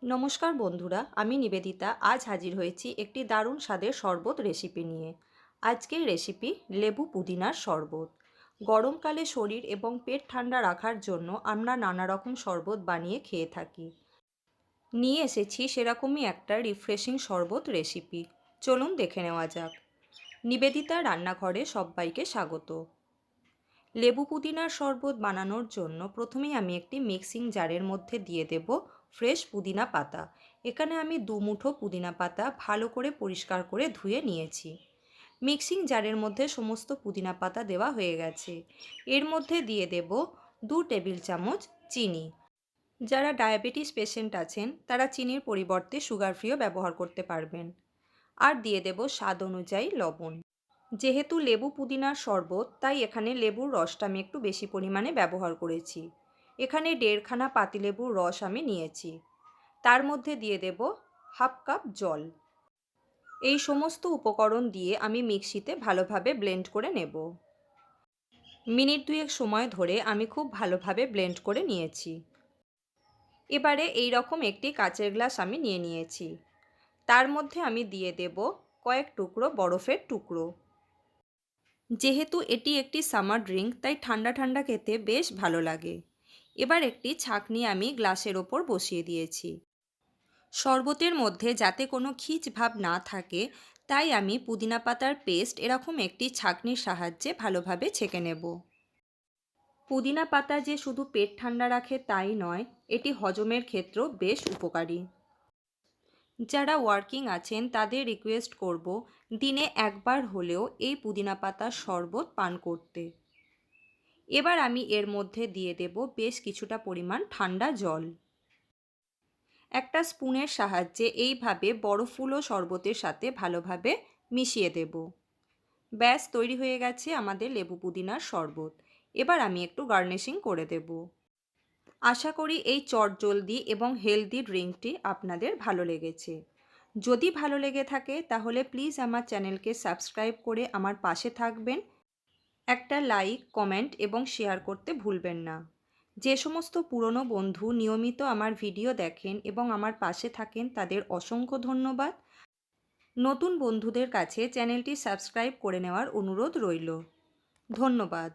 নমস্কার বন্ধুরা, আমি নিবেদিতা আজ হাজির হয়েছি একটি দারুণ স্বাদের শরবত রেসিপি নিয়ে। আজকের রেসিপি লেবু পুদিনার শরবত। গরমকালে শরীর এবং পেট ঠান্ডা রাখার জন্য আমরা নানা রকম শরবত বানিয়ে খেয়ে থাকি। নিয়ে এসেছি সেরকমই একটা রিফ্রেশিং শরবত রেসিপি। চলুন দেখে নেওয়া যাক। নিবেদিতা রান্নাঘরে সবাইকে স্বাগত। লেবু পুদিনার শরবত বানানোর জন্য প্রথমেই আমি একটি মিক্সিং জারের মধ্যে দিয়ে দেব ফ্রেশ পুদিনা পাতা। এখানে আমি 2 মুঠো পুদিনা পাতা ভালো করে পরিষ্কার করে ধুয়ে নিয়েছি। মিক্সিং জারের মধ্যে সমস্ত পুদিনা পাতা দেওয়া হয়ে গেছে। এর মধ্যে দিয়ে দেব 2 টেবিল চামচ চিনি। যারা ডায়াবেটিস পেশেন্ট আছেন তারা চিনির পরিবর্তে সুগার ফ্রিও ব্যবহার করতে পারবেন। আর দিয়ে দেব স্বাদ অনুযায়ী লবণ। যেহেতু লেবু পুদিনার শরবত, তাই এখানে লেবুর রসটা আমি একটু বেশি পরিমাণে ব্যবহার করেছি। এখানে 1.5 খানা পাতিলেবুর রস আমি নিয়েছি। তার মধ্যে দিয়ে দেব হাফ কাপ জল। এই সমস্ত উপকরণ দিয়ে আমি মিক্সিতে ভালোভাবে ব্লেন্ড করে নেব। মিনিট 2 সময় ধরে আমি খুব ভালোভাবে ব্লেন্ড করে নিয়েছি। এবারে এই রকম একটি কাচের গ্লাস আমি নিয়ে নিয়েছি। তার মধ্যে আমি দিয়ে দেব কয়েক টুকরো বরফের টুকরো। যেহেতু এটি একটি সামার ড্রিঙ্ক, তাই ঠান্ডা ঠান্ডা খেতে বেশ ভালো লাগে। এবার একটি ছাঁকনি আমি গ্লাসের ওপর বসিয়ে দিয়েছি। শরবতের মধ্যে যাতে কোনো খিচ ভাব না থাকে, তাই আমি পুদিনা পাতার পেস্ট এরকম একটি ছাঁকনির সাহায্যে ভালোভাবে ছেঁকে নেব। পুদিনা পাতা যে শুধু পেট ঠান্ডা রাখে তাই নয়, এটি হজমের ক্ষেত্রেও বেশ উপকারী। যারা ওয়ার্কিং আছেন তাদের রিকোয়েস্ট করব দিনে একবার হলেও এই পুদিনা পাতার শরবত পান করতে। এবার আমি এর মধ্যে দিয়ে দেব বেশ কিছুটা পরিমাণ ঠান্ডা জল। একটা স্পুনের সাহায্যে এইভাবে বরফগুলো শরবতের সাথে ভালোভাবে মিশিয়ে দেব। ব্যাস তৈরি হয়ে গেছে আমাদের লেবু পুদিনার শরবত। এবার আমি একটু গার্নিশিং করে দেব। আশা করি এই চটজলদি এবং হেলদি ড্রিঙ্কটি আপনাদের ভালো লেগেছে। যদি ভালো লেগে থাকে তাহলে প্লিজ আমার চ্যানেলকে সাবস্ক্রাইব করে আমার পাশে থাকবেন। একটা লাইক, কমেন্ট এবং শেয়ার করতে ভুলবেন না। যে সমস্ত পুরনো বন্ধু নিয়মিত আমার ভিডিও দেখেন এবং আমার পাশে থাকেন তাদের অসংখ্য ধন্যবাদ। নতুন বন্ধুদের কাছে চ্যানেলটি সাবস্ক্রাইব করে নেওয়ার অনুরোধ রইল। ধন্যবাদ।